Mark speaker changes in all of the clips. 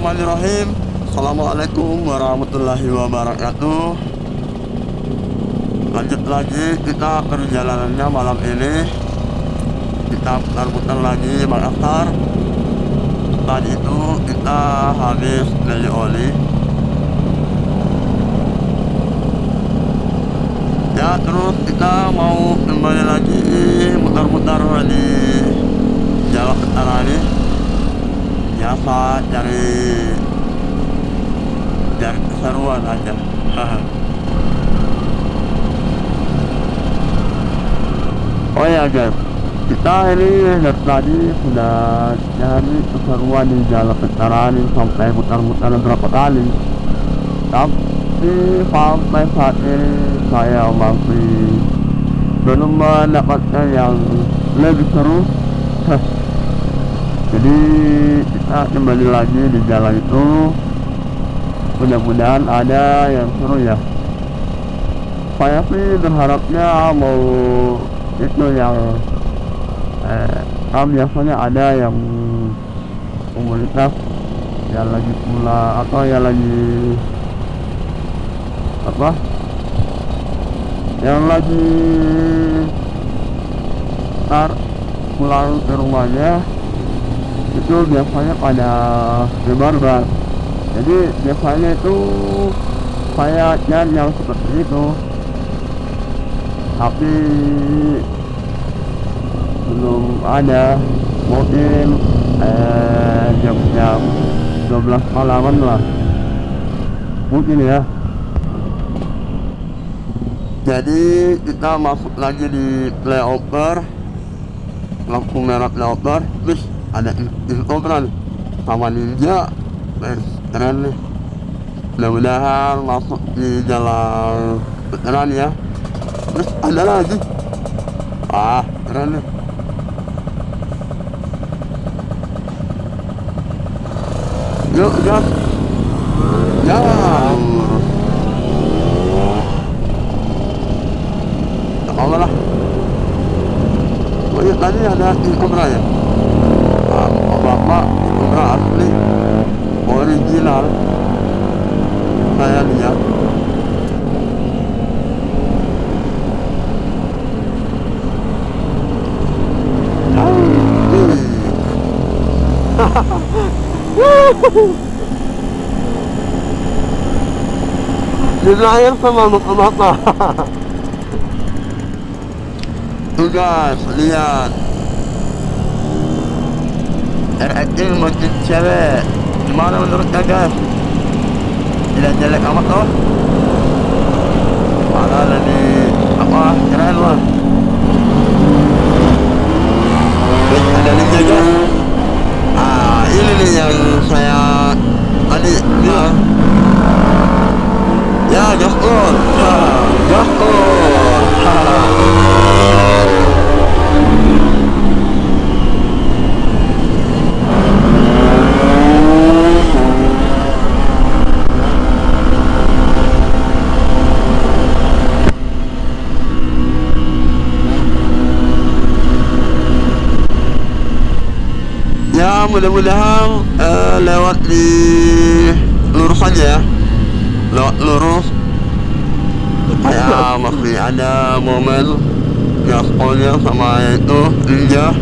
Speaker 1: Bismillahirrahmanirrahim. Assalamualaikum warahmatullahi wabarakatuh. Lanjut lagi kita perjalanannya malam ini. Kita putar-putar lagi Makassar. Tadi itu kita habis beli oli. Ya, terus kita mau kembali lagi mutar-mutar di Jawa Utara ini. Biasa cari keseruan aja. Oh ya guys, kita ini dari tadi sudah cari keseruan di Jalan Utara ini sampai mutar-mutar berapa kali, tapi sampai saat ini saya masih belum mendapatkan yang lebih seru. Jadi kita kembali lagi di jalan itu, mudah-mudahan ada yang seru ya. Saya sih berharapnya mau itu yang biasanya ada yang komunitas yang lagi pula atau yang lagi apa, yang lagi pulang ke rumahnya itu biasanya pada lebar. Jadi biasanya itu saya cari yang seperti itu, tapi belum ada. Mungkin jam 12 malaman lah mungkin ya. Jadi kita masuk lagi di flyover, lampu merah flyover. Terus ada infobra nih sama ninja, keren nih. Mudah-mudahan masuk di jalan veteran ya. Terus ada lagi, keren nih. Yuk gas, ya. Tak apa lah. Oh iya, tadi ada infobra ya. Bapak infobra asli original saya lihat. Dilayar sama muka-muka. Tuh guys, lihat RX makin cewek. Gimana menurutnya guys? Tidak jelek amat toh? Mana ini apa, keren lah. Ada ninja guys. Ini nih yang saya tadi bilang. Ya, gaskol. Gaskol. Ya, mudah-mudahan lewat di lurus aja ya, lewat lurus supaya masih ada momen gaspolnya sama itu ninja.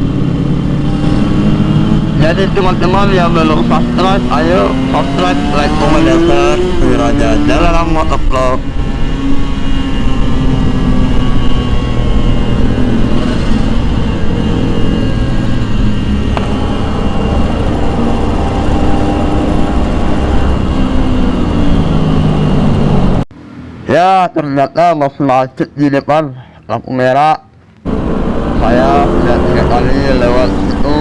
Speaker 1: Jadi teman-teman yang belum subscribe, ayo subscribe, like, comment, dan share Wiraja Dalam Motovlog. Ya, ternyata masih macet di depan lampu merah. Saya sudah 3 kali lewat itu,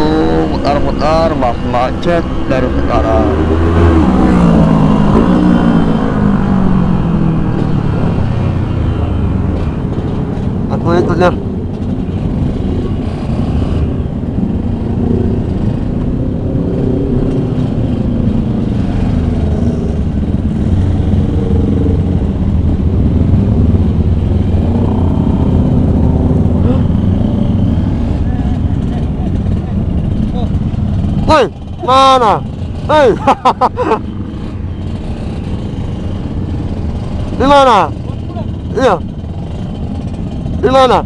Speaker 1: mutar-mutar, masih macet dari sekarang. Aku ikutnya. Woi, mana?
Speaker 2: Hei, di mana? Iya, di mana?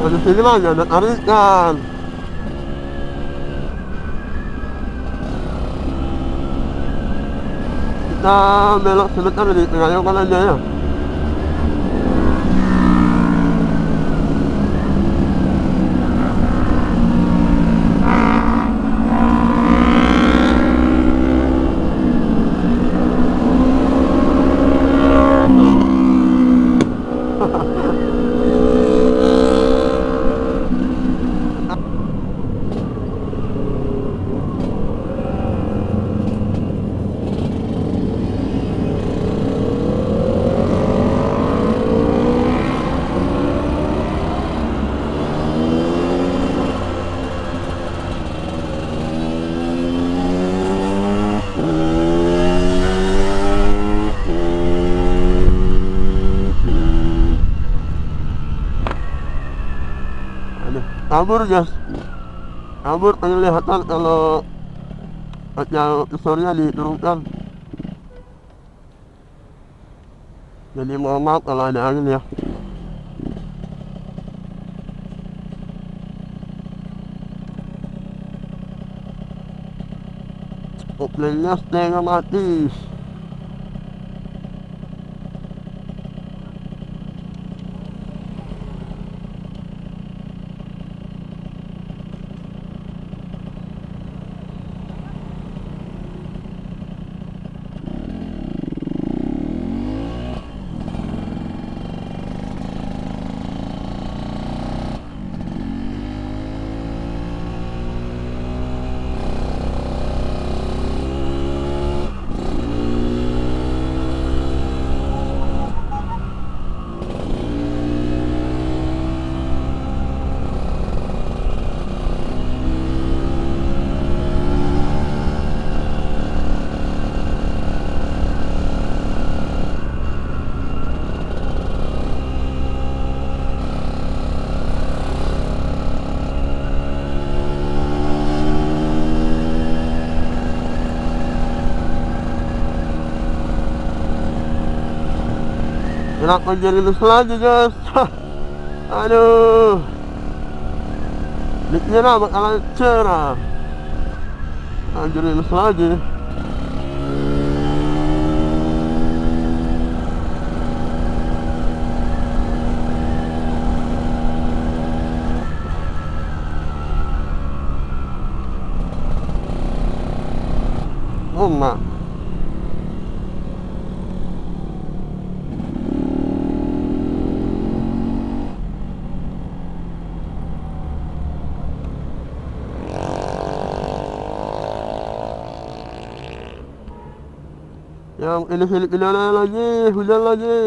Speaker 2: Di sini mah nggak ada tarikan. Kita belok sebentar di Pengayokan aja ya. Kabur guys, kabur penglihatan kalau kaca visornya diturunkan. Jadi mohon maaf kalau ada angin ya. Koplernya setengah mati. Kenapa jadi lus lagi guys? Aduh, dikira bakalan cerah, jadi lus lagi. Oh mak, yang ini Filipina lagi, hujan lagi.